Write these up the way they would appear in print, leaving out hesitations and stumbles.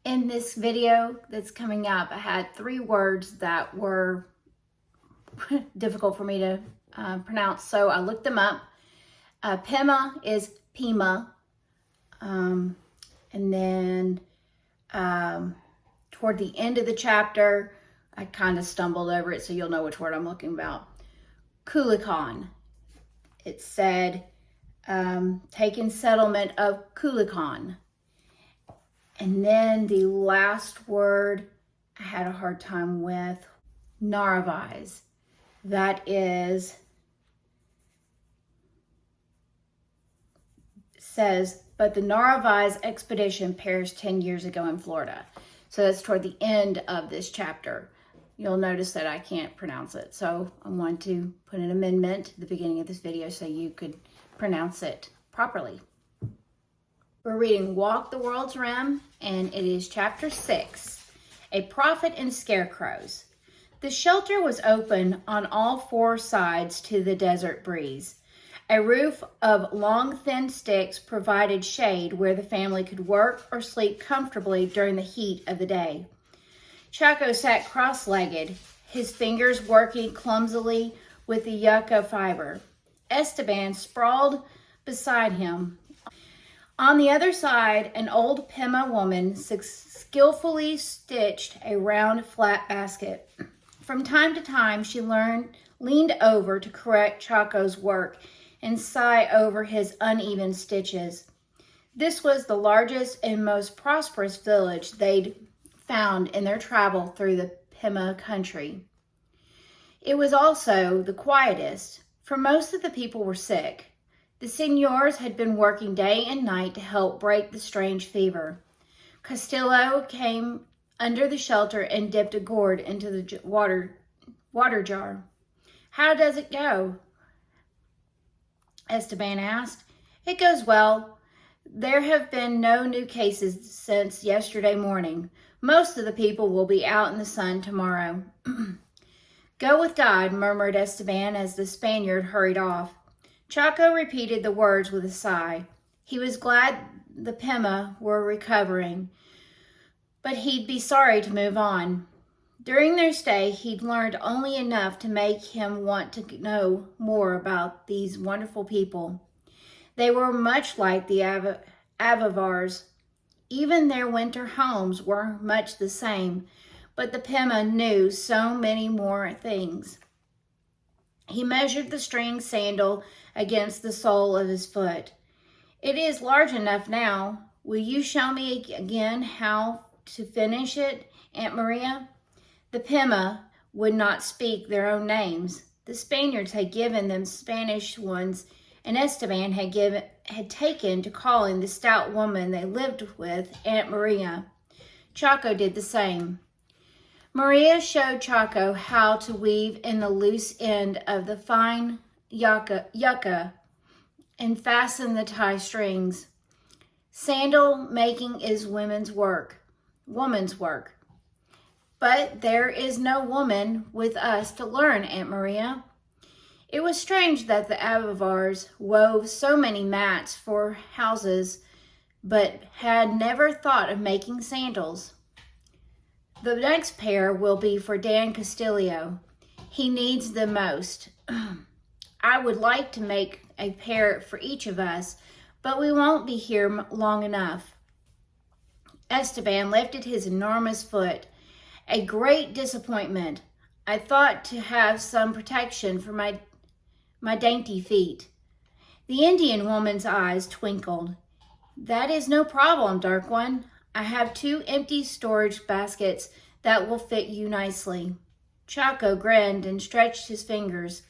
In this video that's coming up, I had 3 words that were difficult for me to pronounce, so I looked them up. Pima is Pima, and then toward the end of the chapter, I kind of stumbled over it, so you'll know which word I'm looking about. Kulikan. It said, taken settlement of Kulikan. And then the last word I had a hard time with, Naravais. That says, but the Naravais expedition perished 10 years ago in Florida. So that's toward the end of this chapter. You'll notice that I can't pronounce it. So I want to put an amendment at the beginning of this video so you could pronounce it properly. We're reading Walk the World's Rim, and it is chapter 6, A Prophet and Scarecrows. The shelter was open on all 4 sides to the desert breeze. A roof of long, thin sticks provided shade where the family could work or sleep comfortably during the heat of the day. Chaco sat cross-legged, his fingers working clumsily with the yucca fiber. Esteban sprawled beside him. On the other side, an old Pima woman skillfully stitched a round, flat basket. From time to time, she leaned over to correct Chaco's work and sigh over his uneven stitches. This was the largest and most prosperous village they'd found in their travel through the Pima country. It was also the quietest, for most of the people were sick. The seniors had been working day and night to help break the strange fever. Castillo came under the shelter and dipped a gourd into the water jar. "How does it go?" Esteban asked. "It goes well. There have been no new cases since yesterday morning. Most of the people will be out in the sun tomorrow." "Go with God," murmured Esteban as the Spaniard hurried off. Chaco repeated the words with a sigh. He was glad the Pima were recovering, but he'd be sorry to move on. During their stay, he'd learned only enough to make him want to know more about these wonderful people. They were much like the Avivars. Even their winter homes were much the same, but the Pima knew so many more things. He measured the string sandal against the sole of his foot. "It is large enough now. Will you show me again how to finish it, Aunt Maria?" The Pima would not speak their own names. The Spaniards had given them Spanish ones, and Esteban had taken to calling the stout woman they lived with Aunt Maria. Chaco did the same. Maria showed Chaco how to weave in the loose end of the fine yucca and fasten the tie strings. Sandal making is woman's work. "But there is no woman with us to learn, Aunt Maria." It was strange that the Avivars wove so many mats for houses, but had never thought of making sandals. "The next pair will be for Dan Castillo. He needs them most. I would like to make a pair for each of us, but we won't be here long enough." Esteban lifted his enormous foot. "A great disappointment. I thought to have some protection for my dainty feet." The Indian woman's eyes twinkled. "That is no problem, Dark One. I have 2 empty storage baskets that will fit you nicely." Chaco grinned and stretched his fingers.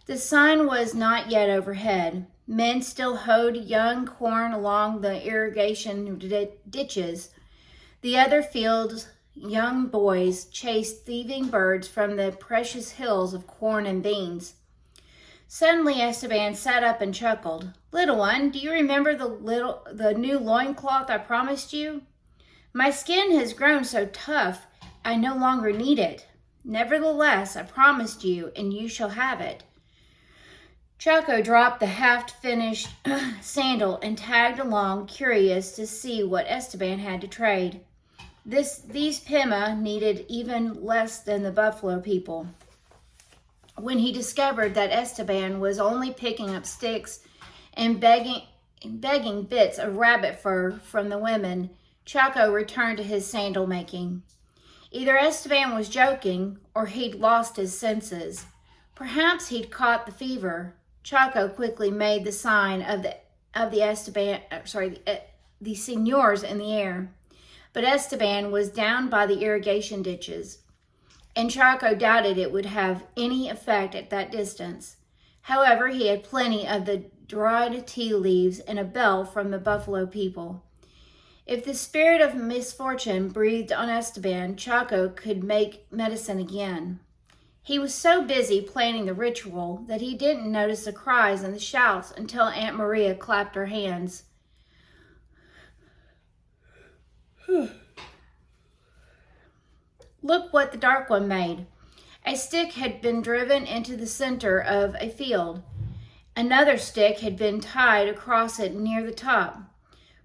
The sun was not yet overhead. Men still hoed young corn along the irrigation ditches. The other fields, young boys chased thieving birds from the precious hills of corn and beans. Suddenly Esteban sat up and chuckled. "Little one, do you remember the new loincloth I promised you? My skin has grown so tough I no longer need it. Nevertheless, I promised you, and you shall have it." Chaco dropped the half-finished sandal and tagged along, curious to see what Esteban had to trade. These Pima needed even less than the buffalo people. When he discovered that Esteban was only picking up sticks and begging bits of rabbit fur from the women, Chaco returned to his sandal making. Either Esteban was joking or he'd lost his senses. Perhaps he'd caught the fever. Chaco quickly made the sign of the señors in the air. But Esteban was down by the irrigation ditches, and Chaco doubted it would have any effect at that distance. However, he had plenty of the dried tea leaves and a bell from the buffalo people. If the spirit of misfortune breathed on Esteban, Chaco could make medicine again. He was so busy planning the ritual that he didn't notice the cries and the shouts until Aunt Maria clapped her hands. Look what the dark one made. A stick had been driven into the center of a field. Another stick had been tied across it near the top.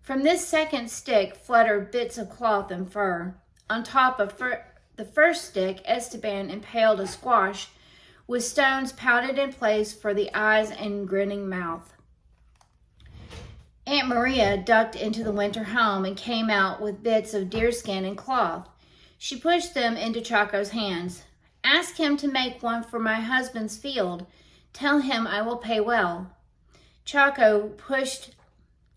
From this second stick fluttered bits of cloth and fur. On top of the first stick, Esteban impaled a squash with stones pounded in place for the eyes and grinning mouth. Aunt Maria ducked into the winter home and came out with bits of deerskin and cloth. She pushed them into Chaco's hands. Ask him to make one for my husband's field. Tell him I will pay well. Chaco pushed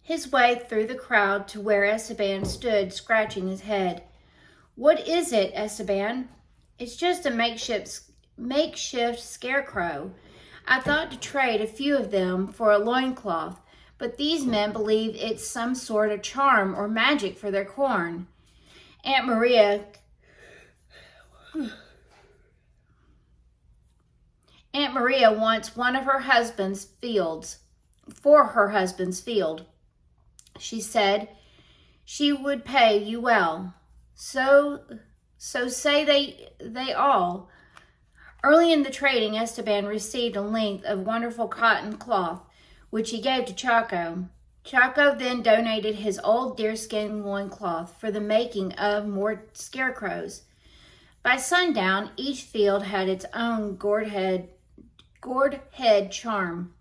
his way through the crowd to where Esteban stood, scratching his head. What is it, Esteban? It's just a makeshift scarecrow. I thought to trade a few of them for a loincloth, but these men believe it's some sort of charm or magic for their corn. Aunt Maria wants one of her husband's fields, for her husband's field. She said she would pay you well. So say they all. Early in the trading, Esteban received a length of wonderful cotton cloth, which he gave to Chaco. Chaco then donated his old deerskin loincloth for the making of more scarecrows. By sundown, each field had its own gourd head charm.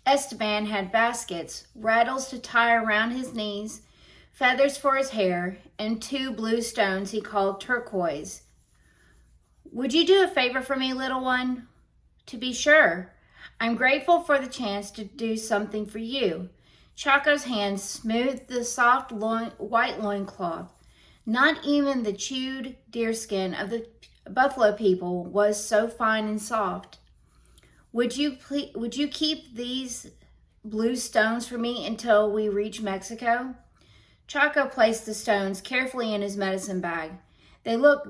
Esteban had baskets, rattles to tie around his knees, feathers for his hair, and 2 blue stones he called turquoise. Would you do a favor for me, little one? To be sure. I'm grateful for the chance to do something for you. Chaco's hands smoothed the soft white loincloth. Not even the chewed deerskin of the buffalo people was so fine and soft. Would you keep these blue stones for me until we reach Mexico? Chaco placed the stones carefully in his medicine bag. They looked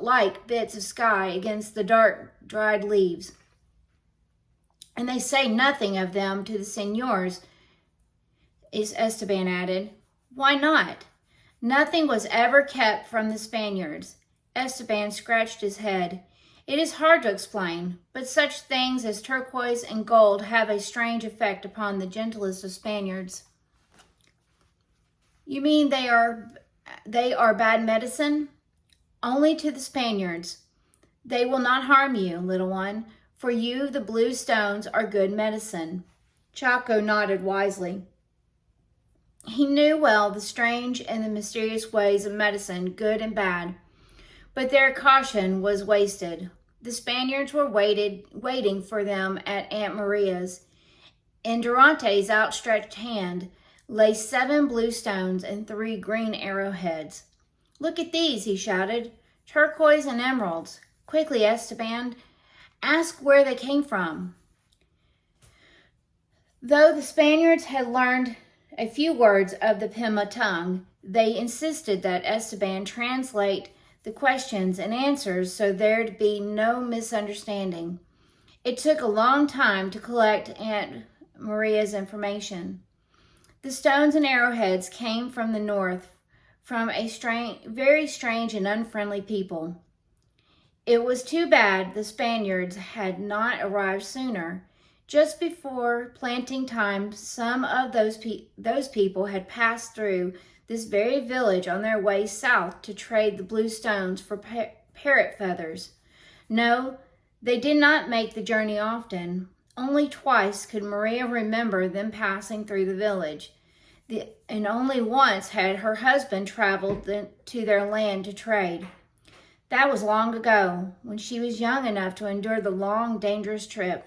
like bits of sky against the dark, dried leaves. And they say nothing of them to the señors, Esteban added. Why not? Nothing was ever kept from the Spaniards. Esteban scratched his head. It is hard to explain, but such things as turquoise and gold have a strange effect upon the gentlest of Spaniards. You mean they are bad medicine? Only to the Spaniards. They will not harm you, little one. For you, the blue stones are good medicine. Chaco nodded wisely. He knew well the strange and the mysterious ways of medicine, good and bad. But their caution was wasted. The Spaniards were waiting for them at Aunt Maria's. In Durante's outstretched hand lay 7 blue stones and 3 green arrowheads. Look at these, he shouted. Turquoise and emeralds. Quickly, Esteban, ask where they came from. Though the Spaniards had learned a few words of the Pima tongue, they insisted that Esteban translate the questions and answers so there'd be no misunderstanding. It took a long time to collect Aunt Maria's information. The stones and arrowheads came from the north, from a very strange and unfriendly people. It was too bad the Spaniards had not arrived sooner. Just before planting time, some of those people had passed through this very village on their way south to trade the blue stones for parrot feathers. No, they did not make the journey often. Only twice could Maria remember them passing through the village. And only once had her husband traveled to their land to trade. That was long ago, when she was young enough to endure the long, dangerous trip.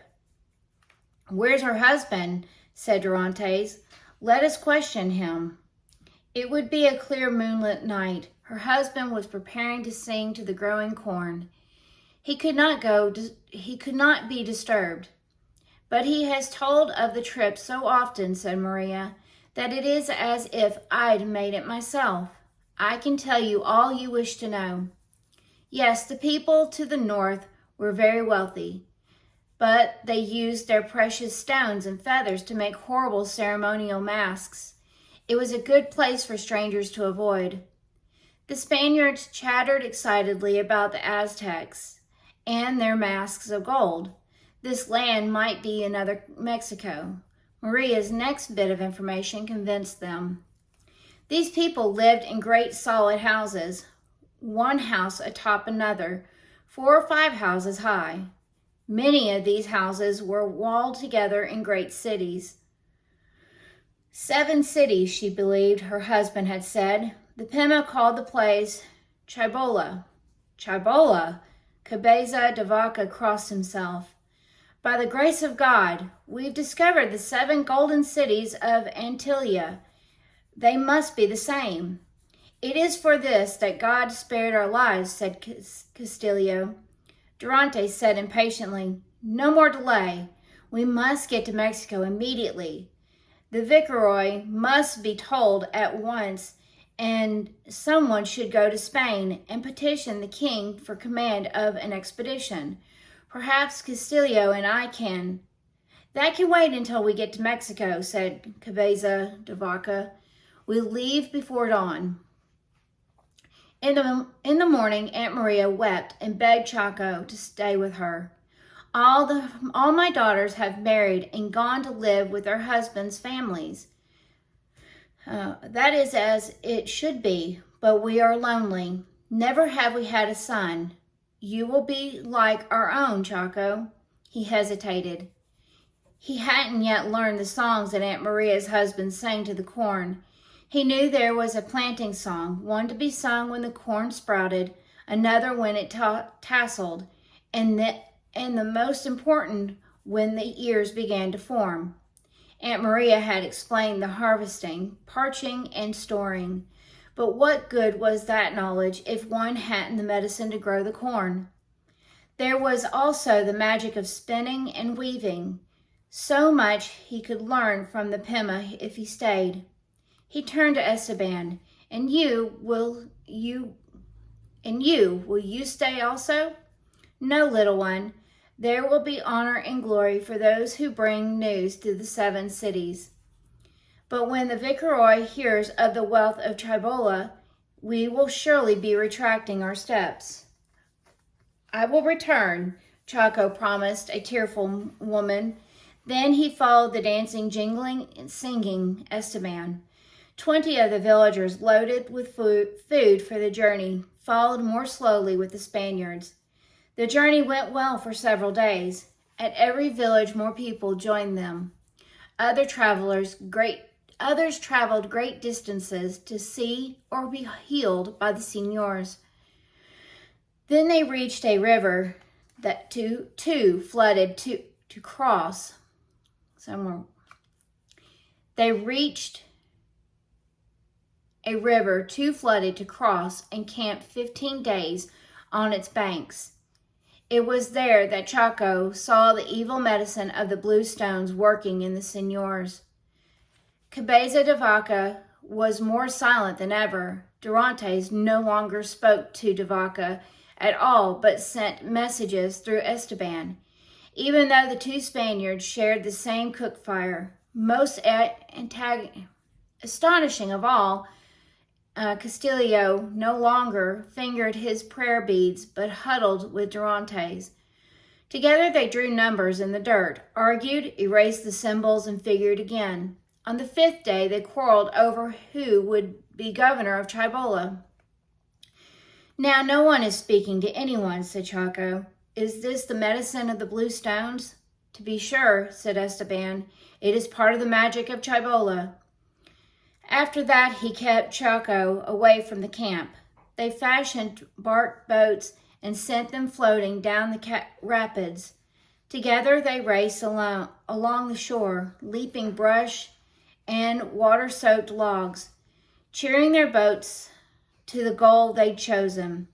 "Where's her husband?" said Dorantes. "Let us question him." It would be a clear moonlit night. Her husband was preparing to sing to the growing corn. He could not be disturbed. "But he has told of the trip so often," said Maria, "that it is as if I'd made it myself. I can tell you all you wish to know. Yes, the people to the north were very wealthy, but they used their precious stones and feathers to make horrible ceremonial masks. It was a good place for strangers to avoid." The Spaniards chattered excitedly about the Aztecs and their masks of gold. This land might be another Mexico. Maria's next bit of information convinced them. These people lived in great solid houses, one house atop another, 4 or 5 houses high. Many of these houses were walled together in great cities. 7 cities, she believed her husband had said. The Pima called the place Chibola. Chibola? Cabeza de Vaca crossed himself. "By the grace of God, we've discovered the 7 golden cities of Antilla. They must be the same." "It is for this that God spared our lives," said Castillo. Dorantes said impatiently, "No more delay. We must get to Mexico immediately. The viceroy must be told at once, and someone should go to Spain and petition the king for command of an expedition. Perhaps Castillo and I can." "That can wait until we get to Mexico," said Cabeza de Vaca. "We leave before dawn." In the morning, Aunt Maria wept and begged Chaco to stay with her. All my daughters have married and gone to live with their husbands' families. That is as it should be, but we are lonely. Never have we had a son. You will be like our own, Chaco." He hesitated. He hadn't yet learned the songs that Aunt Maria's husband sang to the corn. He knew there was a planting song, one to be sung when the corn sprouted, another when it tasseled, and the most important when the ears began to form. Aunt Maria had explained the harvesting, parching, and storing. But what good was that knowledge if one hadn't the medicine to grow the corn? There was also the magic of spinning and weaving. So much he could learn from the Pima if he stayed. He turned to Esteban. Will you stay also?" "No, little one. There will be honor and glory for those who bring news to the 7 cities. But when the viceroy hears of the wealth of Chibola, we will surely be retracting our steps." "I will return," Chaco promised a tearful woman. Then he followed the dancing, jingling, and singing Esteban. 20 of the villagers, loaded with food for the journey, followed more slowly with the Spaniards. The journey went well for several days. At every village, more people joined them. Others traveled great distances to see or be healed by the señors. Then they reached a river that two flooded to cross. They reached a river too flooded to cross and camped 15 days on its banks. It was there that Chaco saw the evil medicine of the blue stones working in the señors. Cabeza de Vaca was more silent than ever. Dorantes no longer spoke to de Vaca at all, but sent messages through Esteban. Even though the 2 Spaniards shared the same cook fire, most astonishing of all, Castillo no longer fingered his prayer beads, but huddled with Dorantes. Together they drew numbers in the dirt, argued, erased the symbols, and figured again. On the 5th day, they quarreled over who would be governor of Cibola. Now no one is speaking to anyone, said Ch.6. Is this the medicine of the blue stones? To be sure, said Esteban. It is part of the magic of Cibola. After that, he kept Ch.6 away from the camp. They fashioned bark boats and sent them floating down the rapids. Together they raced along the shore, leaping brush and water-soaked logs, cheering their boats to the goal they'd chosen.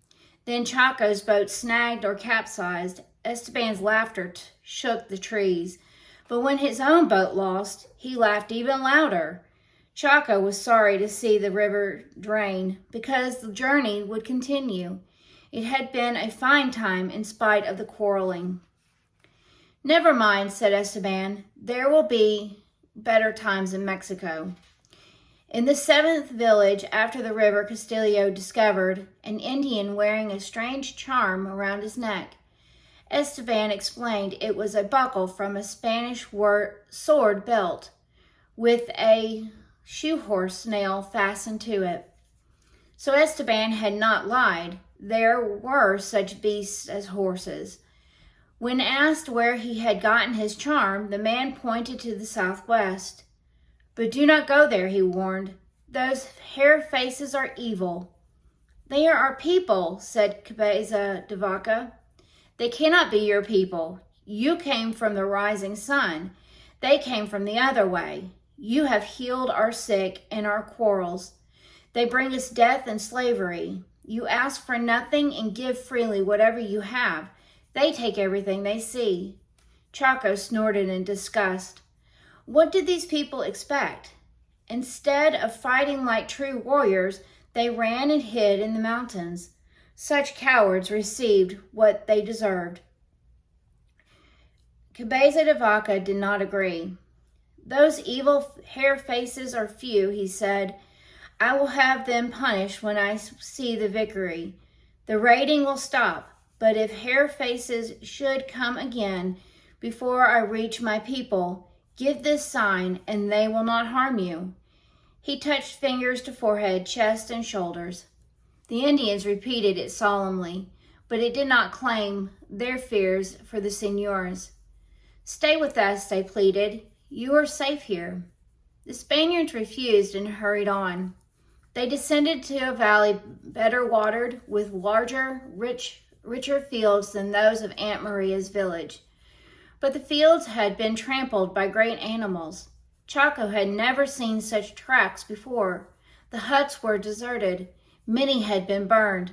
Then Ch.6's boat snagged or capsized. Esteban's laughter shook the trees. But when his own boat lost, he laughed even louder. Ch.6 was sorry to see the river drain, because the journey would continue. It had been a fine time in spite of the quarreling. Never mind, said Esteban. There will be better times in Mexico. In the 7th village after the river, Castillo discovered an Indian wearing a strange charm around his neck. Esteban explained it was a buckle from a Spanish sword belt with a shoe-horse nail fastened to it. So Esteban had not lied. There were such beasts as horses. When asked where he had gotten his charm, the man pointed to the southwest. But do not go there, he warned. Those hair faces are evil. They are our people, said Cabeza de Vaca. They cannot be your people. You came from the rising sun. They came from the other way. You have healed our sick and our quarrels. They bring us death and slavery. You ask for nothing and give freely whatever you have. They take everything they see. Ch.6 snorted in disgust. What did these people expect? Instead of fighting like true warriors, they ran and hid in the mountains. Such cowards received what they deserved. Cabeza de Vaca did not agree. Those evil hair faces are few, he said. I will have them punished when I see the victory. The raiding will stop, but if hair faces should come again before I reach my people, give this sign and they will not harm you. He touched fingers to forehead, chest, and shoulders. The Indians repeated it solemnly, but it did not claim their fears for the señors. Stay with us, they pleaded. You are safe here. The Spaniards refused and hurried on. They descended to a valley better watered, with larger, richer fields than those of Aunt Maria's village. But the fields had been trampled by great animals. Ch.6 had never seen such tracks before. The huts were deserted. Many had been burned.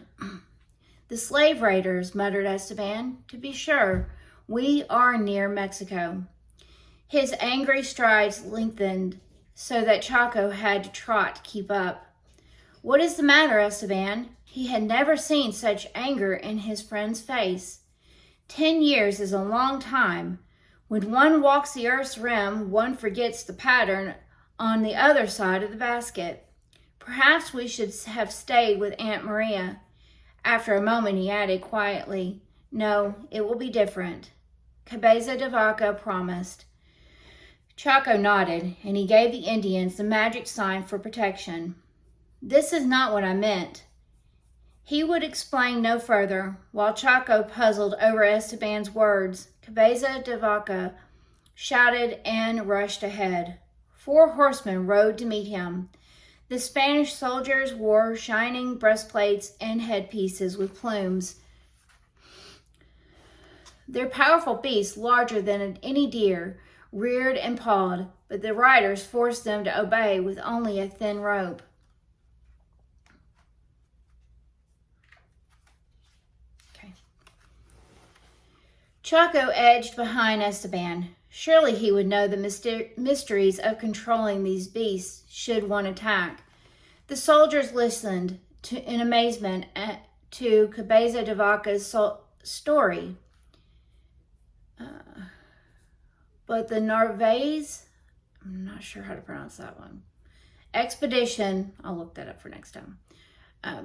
The slave raiders, muttered Esteban. To be sure, we are near Mexico. His angry strides lengthened so that Ch.6 had to trot to keep up. What is the matter, Esteban? He had never seen such anger in his friend's face. 10 years is a long time. When one walks the earth's rim, one forgets the pattern on the other side of the basket. Perhaps we should have stayed with Aunt Maria. After a moment, he added quietly, No, it will be different. Cabeza de Vaca promised. Ch.6 nodded, and he gave the Indians the magic sign for protection. This is not what I meant. He would explain no further. While Ch.6 puzzled over Esteban's words, Cabeza de Vaca shouted and rushed ahead. 4 horsemen rode to meet him. The Spanish soldiers wore shining breastplates and headpieces with plumes. Their powerful beasts, larger than any deer, reared and pawed, but the riders forced them to obey with only a thin rope. Ch.6 edged behind Esteban. Surely he would know the mysteries of controlling these beasts should one attack. The soldiers listened in amazement to Cabeza de Vaca's story. But the Narvaez, I'm not sure how to pronounce that one, expedition, I'll look that up for next time,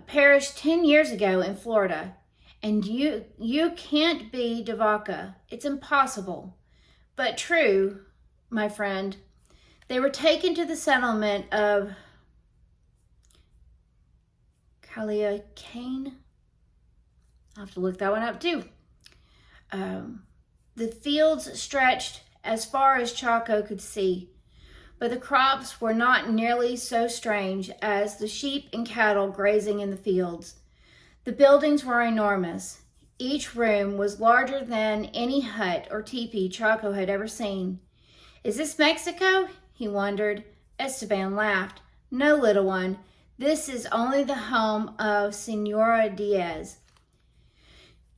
perished 10 years ago in Florida. And you can't be de Vaca. It's impossible. But true, my friend. They were taken to the settlement of Haliacane. I'll have to look that one up too. The fields stretched as far as Chaco could see, but the crops were not nearly so strange as the sheep and cattle grazing in the fields. The buildings were enormous. Each room was larger than any hut or teepee Chaco had ever seen. "Is this Mexico?" he wondered. Esteban laughed. "No, little one. This is only the home of Senora Diaz."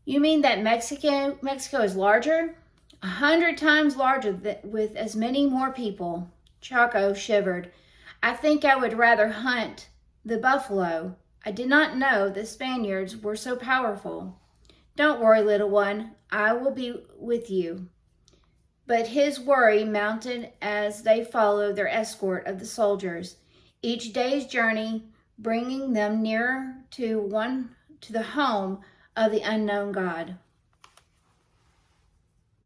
"You mean that Mexico is larger?" 100 times larger, with as many more people. Chaco shivered. "I think I would rather hunt the buffalo. I did not know the Spaniards were so powerful." "Don't worry, little one. I will be with you." But his worry mounted as they followed their escort of the soldiers, each day's journey bringing them nearer to the home of the unknown God.